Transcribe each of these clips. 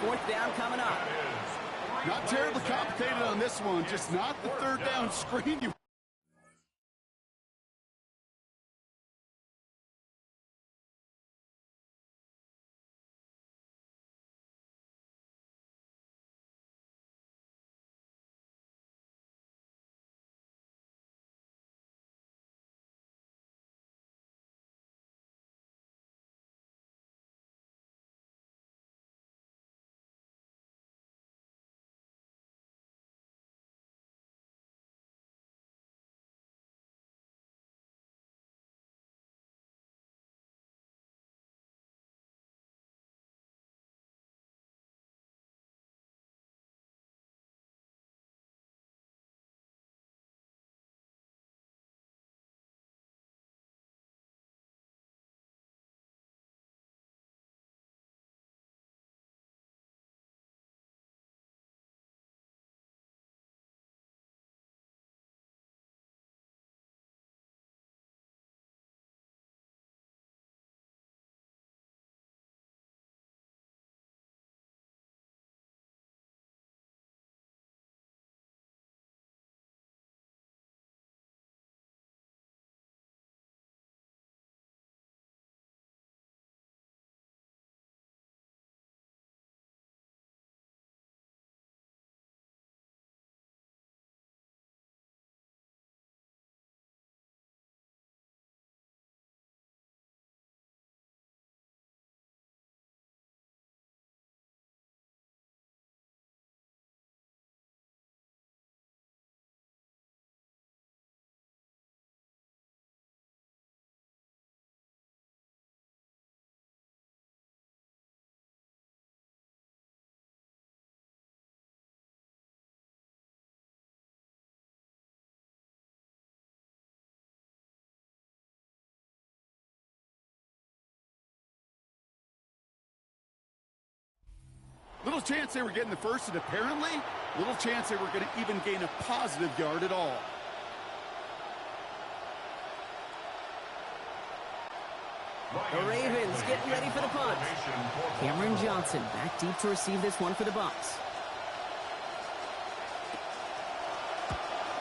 fourth down coming up. Not terribly complicated on this one, just not the third down screen you Little chance they were getting the first, and apparently, little chance they were going to even gain a positive yard at all. The Ravens getting ready for the punt. Cameron Johnson back deep to receive this one for the Bucs.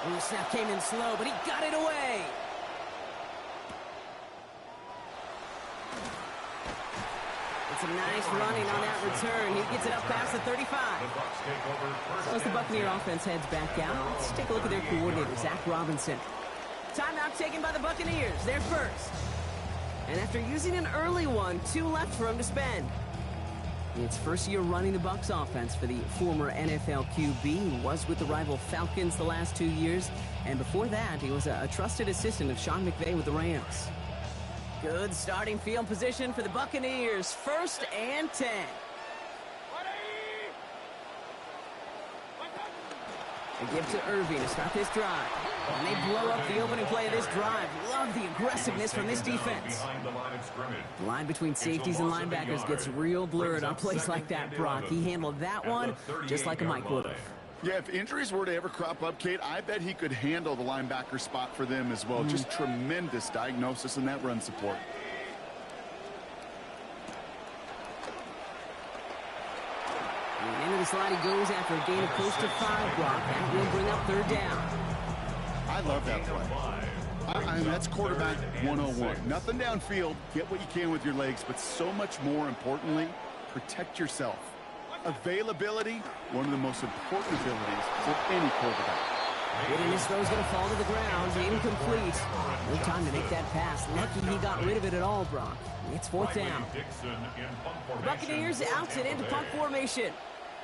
Ooh, snap came in slow, but he got it away. It's a nice running on that return. He gets it up past the 35. So as the Buccaneer offense heads back out, let's take a look at their coordinator, Zach Robinson. Timeout taken by the Buccaneers. They're first. And after using an early one, 2 left for him to spend. It's first year running the Bucs offense for the former NFL QB. He was with the rival Falcons the last 2 years. And before that, he was a trusted assistant of Sean McVay with the Rams. Good starting field position for the Buccaneers. 1st and 10. They give to Irving to start this drive. And they blow up the opening play of this drive. Love the aggressiveness from this defense. The line between safeties and linebackers gets real blurred on plays like that, Brock. He handled that one just like a Mike would have. Yeah, if injuries were to ever crop up, Kate, I bet he could handle the linebacker spot for them as well. Just tremendous diagnosis in that run support. And into the slide he goes after a gain of close to 5, Brock. That will bring up 3rd down. I love that play. I mean, that's quarterback 101. Nothing downfield. Get what you can with your legs, but so much more importantly, protect yourself. Availability, one of the most important abilities for any quarterback. And this throw's going to fall to the ground. Incomplete. No time to make that pass. Lucky he got rid of it at all, Brock. It's 4th down. The Buccaneers out and into punt formation.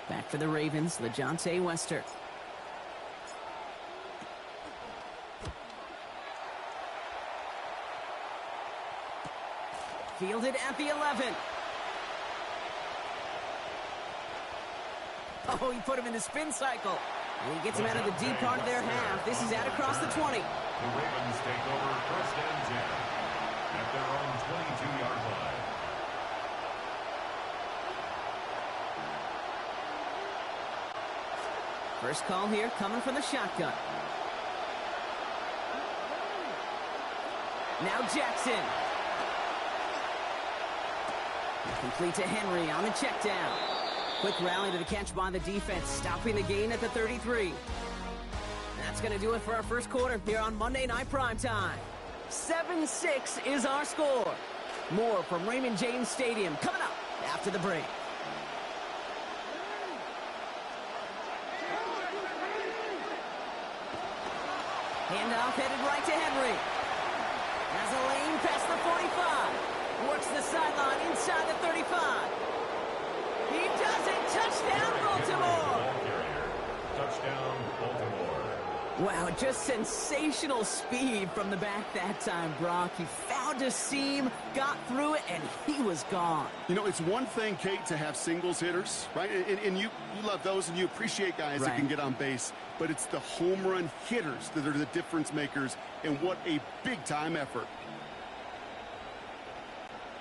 Back for the Ravens, Ncaa Wester. Fielded at the 11. Oh, he put him in the spin cycle. And he gets him out of the deep part of their half. This is out across the 20. The Ravens take over 1st and 10 at their own 22-yard line. First call here coming from the shotgun. Now Jackson. Complete to Henry on the check down. Quick rally to the catch by the defense, stopping the gain at the 33. That's going to do it for our first quarter here on Monday Night Primetime. 7-6 is our score. More from Raymond James Stadium coming up after the break. Handoff headed right to Henry. Has a lane past the 45. Works the sideline inside the 35. He does it. Touchdown, Baltimore. Touchdown, Baltimore. Wow, just sensational speed from the back that time, Brock. He found a seam, got through it, and he was gone. You know, it's one thing, Kate, to have singles hitters, right? And you love those, and you appreciate guys that can get on base. But it's the home run hitters that are the difference makers, and what a big-time effort.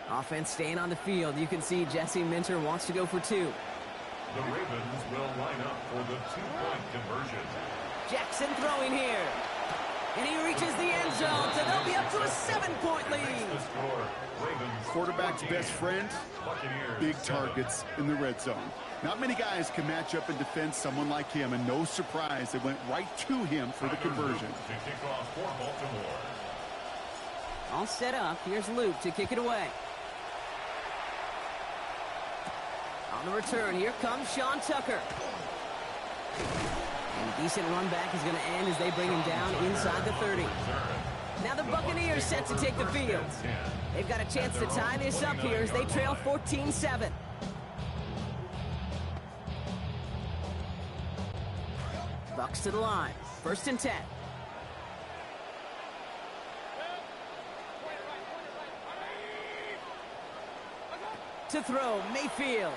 Offense staying on the field. You can see Jesse Minter wants to go for two. The Ravens will line up for the two-point conversion. Jackson throwing here. And he reaches the end zone, so they'll be up to a 7-point lead. Quarterback's best friend, big targets in the red zone. Not many guys can match up and defend someone like him, and no surprise, they went right to him for the conversion. All set up. Here's Luke to kick it away. On the return, here comes Sean Tucker. And decent run back is going to end as they bring him down inside the 30. Now the Buccaneers set to take the field. They've got a chance to tie this up here as they trail 14-7. Bucks to the line. 1st and 10. To throw, Mayfield.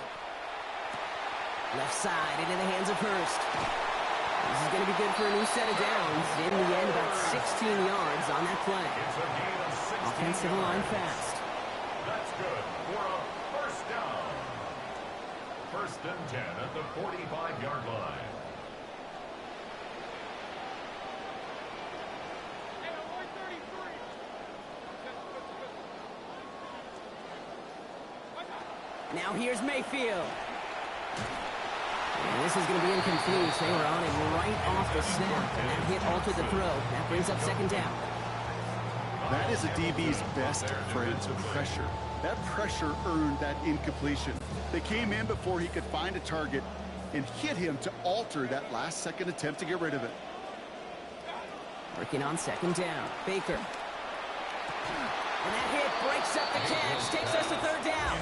Left side into the hands of Hurst. This is going to be good for a new set of downs. In the end, about 16 yards on that play. Offensive line fast. That's good for a first down. 1st and 10 at the 45-yard line. Now here's Mayfield. And this is going to be incomplete. They were on him right off the snap, and that hit altered the throw. That brings up 2nd down. That is a DB's best friend, pressure. That pressure earned that incompletion. They came in before he could find a target and hit him to alter that last-second attempt to get rid of it. Working on 2nd down. Baker. And that hit breaks up the catch, takes us to 3rd down.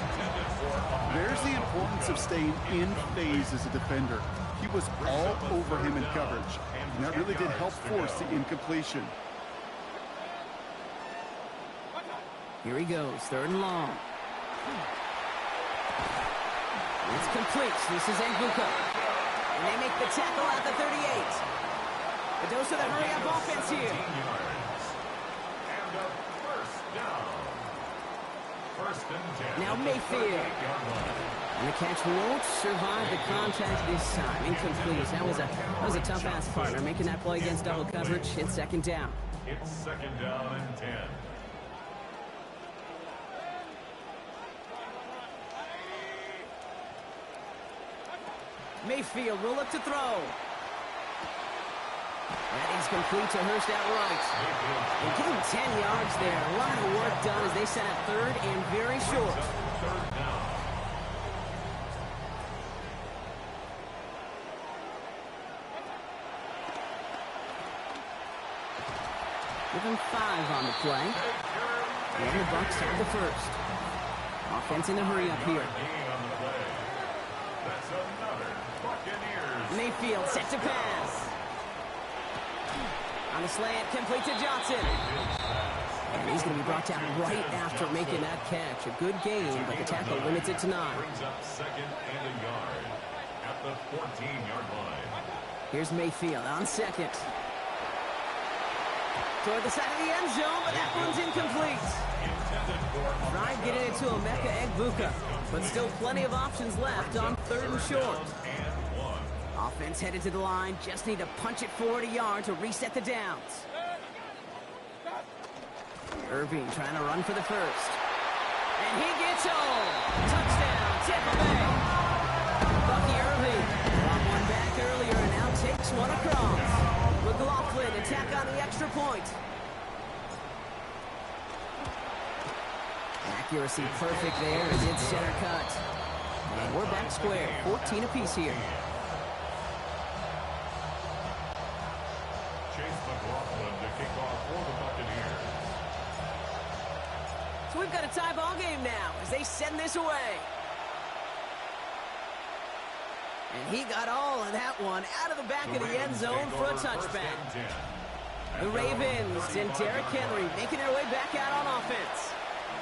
There's the importance of staying in phase as a defender. He was all over him in coverage, and that really did help force the incompletion. Here he goes, 3rd and long. It's complete. This is Ncaa. And they make the tackle at the 38. A dose of the hurry-up offense here. Now Mayfield. And the catch won't survive the contact this time. Incomplete. That was a tough-ass partner making that play against double coverage. It's 2nd down. It's 2nd down and 10. Mayfield will look to throw. That is complete to Hurst outright. And give him 10 yards there. A lot of work done as they set up 3rd and very short. Give him 5 on the play. And the Bucks have the 1st. Offense in a hurry up here. Mayfield set to pass. On the slant, complete to Johnson. And he's going to be brought down right after making that catch. A good game, but the tackle limits it to 9. Brings up 2nd and a yard at the 14-yard line. Here's Mayfield on 2nd. Toward the side of the end zone, but that one's incomplete. Tried getting it to Ncaa Egbuka, but still plenty of options left on 3rd and short. Offense headed to the line. Just need to punch it forward a yard to reset the downs. Irving trying to run for the 1st. And he gets home. Touchdown, Tampa Bay. tack on the extra point. Accuracy perfect there as it's center cut. And we're back square, 14 apiece here. So we've got a tie ball game now as they send this away. And he got all of that one out of the back of the end zone for a touchback. The Ravens and Derrick Henry making their way back out on offense.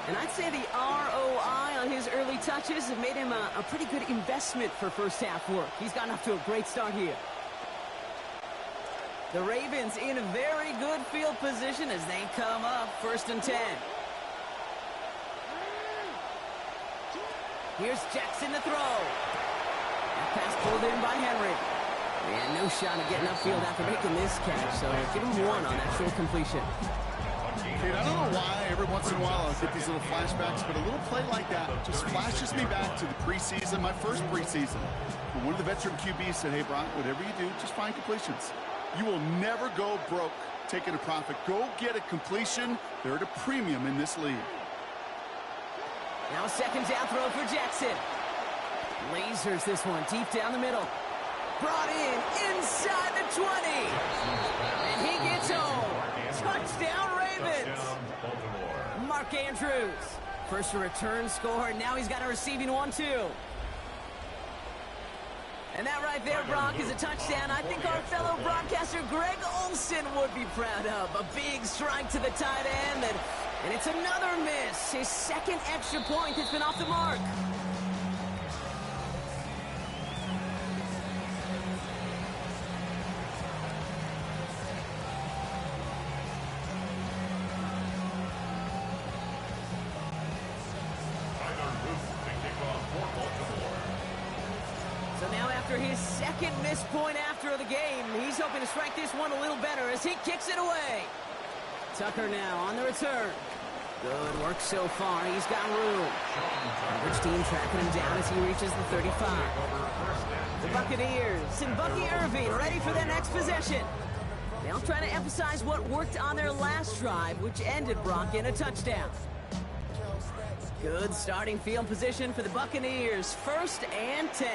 And I'd say the ROI on his early touches have made him a pretty good investment for first half work. He's gotten off to a great start here. The Ravens in a very good field position as they come up 1st and 10. Here's Jackson to throw. That pass pulled in by Henry. And no shot at getting upfield after making this catch, so give him one on that short completion. Dude, I don't know why every once in a while I'll get these little flashbacks, but a little play like that just flashes me back to the preseason, my first preseason. And one of the veteran QBs said, hey, Brock, whatever you do, just find completions. You will never go broke taking a profit. Go get a completion. They're at a premium in this league. Now a second down throw for Jackson. Lasers this one deep down the middle. Brought in inside the 20. And he gets home. Touchdown Ravens. Mark Andrews. First a return score. Now he's got a receiving one too. And that right there, Brock, is a touchdown I think our fellow broadcaster Greg Olsen would be proud of. A big strike to the tight end, and it's another miss. His second extra point has been off the mark. His second missed point after the game. He's hoping to strike this one a little better as he kicks it away. Tucker now on the return. Good work so far. He's got room. Coverage team tracking him down as he reaches the 35. The Buccaneers and Bucky Irving ready for their next possession. They'll try to emphasize what worked on their last drive, which ended Brock in a touchdown. Good starting field position for the Buccaneers. 1st and 10.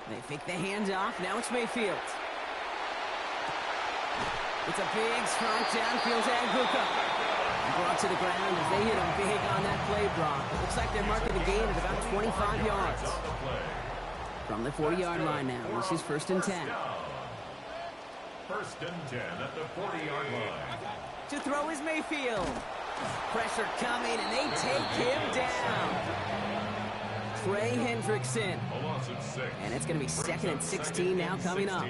They fake the handoff. Now it's Mayfield. It's a big strong downfield to Ncaa. Brought to the ground as they hit him big on that play, Brock. It looks like they're marking the gain at about 25 yards. From the 40-yard line now. This is 1st and 10. 1st and 10 at the 40-yard line. To throw is Mayfield. Pressure coming, and they take him down. Trey Hendrickson. And it's going to be 2nd and 16 now coming up.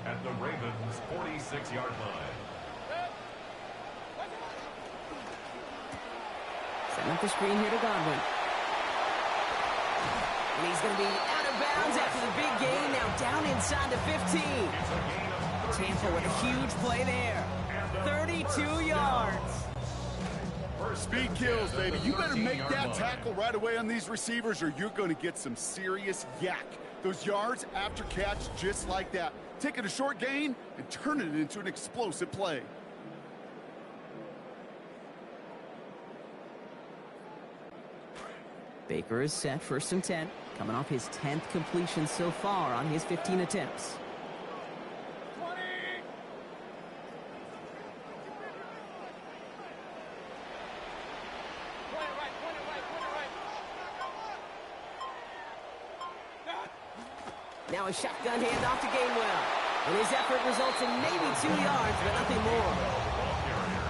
At the Ravens' 46-yard line. Setting up the screen here to Godwin. And he's going to be out of bounds after the big gain. Now down inside the 15. Tampa with a huge play there. 32 yards. Speed kills, baby. You better make that tackle right away on these receivers or you're going to get some serious yak. Those yards after catch just like that. Taking a short gain and turning it into an explosive play. Baker is set 1st and 10. Coming off his 10th completion so far on his 15 attempts. Now a shotgun handoff to Gainwell. And his effort results in maybe 2 yards, but nothing more.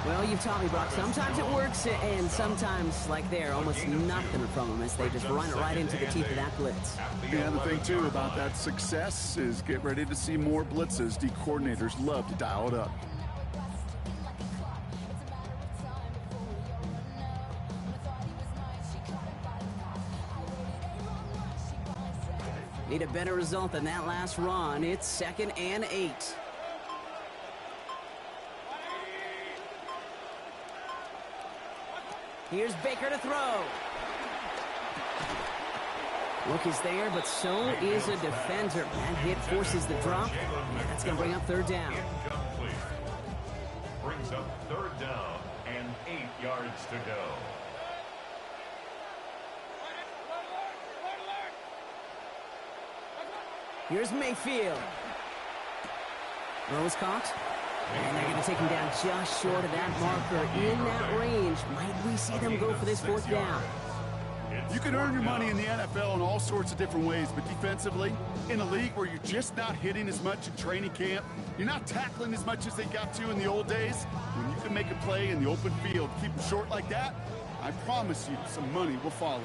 Well, you've taught me, Brock. Sometimes it works, and sometimes, like there, almost nothing from them as they just run it right into the teeth of that blitz. Yeah, the thing, too, about that success is get ready to see more blitzes. D coordinators love to dial it up. Need a better result than that last run. It's 2nd and 8. Here's Baker to throw. Look is there, but so is a defender. That hit forces the drop, and that's going to bring up third down. Incomplete. Brings up third down and 8 yards to go. Here's Mayfield. Throw is caught. And they're going to take him down just short of that marker. In that range, might we see them go for this fourth down? You can earn your money in the NFL in all sorts of different ways, but defensively, in a league where you're just not hitting as much in training camp, you're not tackling as much as they got to in the old days, when you can make a play in the open field, keep them short like that, I promise you some money will follow.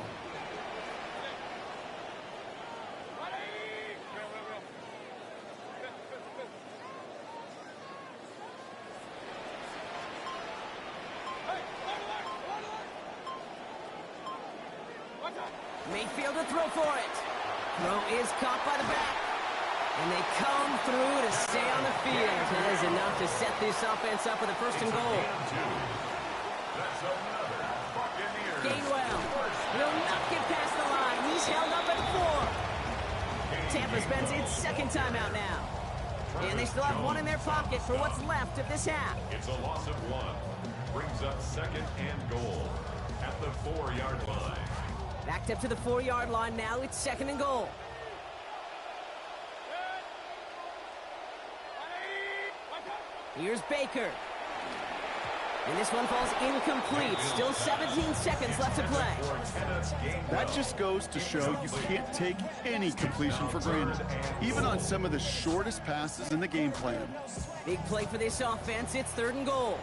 Mayfield to throw for it. Throw is caught by the back. And they come through to stay on the field. That is enough to set this offense up with a first and goal. Gainwell will not get past the line. He's held up at 4. Tampa spends its second timeout now. And they still have one in their pocket for what's left of this half. It's a loss of 1. Brings up second and goal at the 4-yard line. Backed up to the 4-yard line now. It's second and goal. Here's Baker. And this one falls incomplete. Still 17 seconds left to play. That just goes to show you can't take any completion for granted, even on some of the shortest passes in the game plan. Big play for this offense. It's third and goal.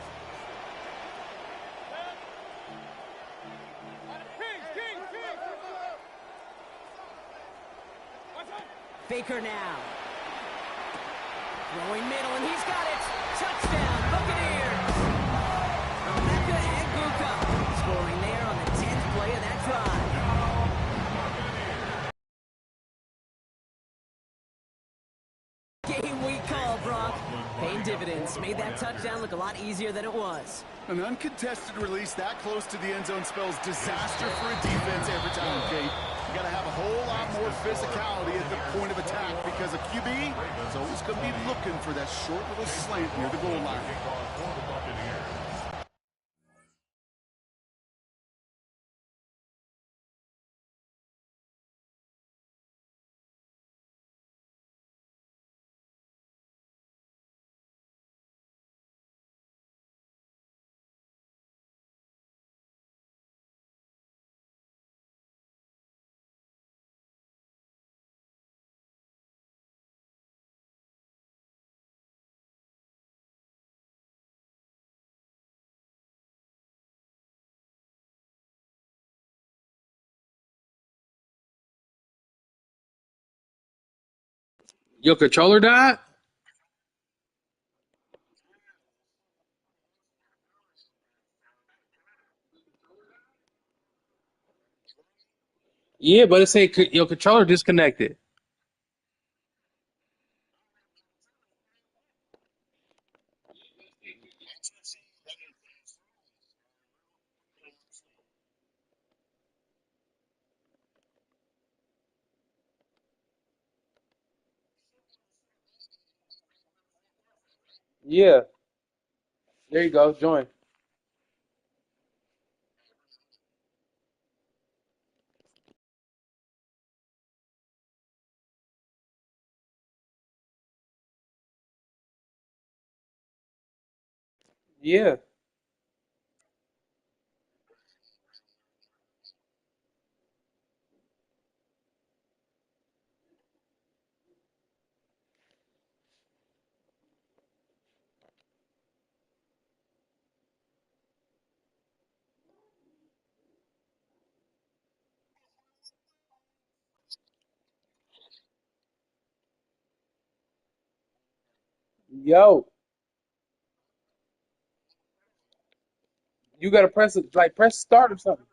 Baker now. Throwing middle, and he's got it. Touchdown, Buccaneers. Rebecca Eguka scoring there on the 10th play of that drive. Game week call, Brock. Paying dividends. Made that touchdown look a lot easier than it was. An uncontested release that close to the end zone spells disaster for a defense every time, Kate. You got to have a whole lot more physicality at the point of attack because a QB is always going to be looking for that short little slant near the goal line. Your controller died? Yeah, but it said your controller disconnected. Yeah, there you go. Join. Yeah. Yo, you gotta press it, like press start or something.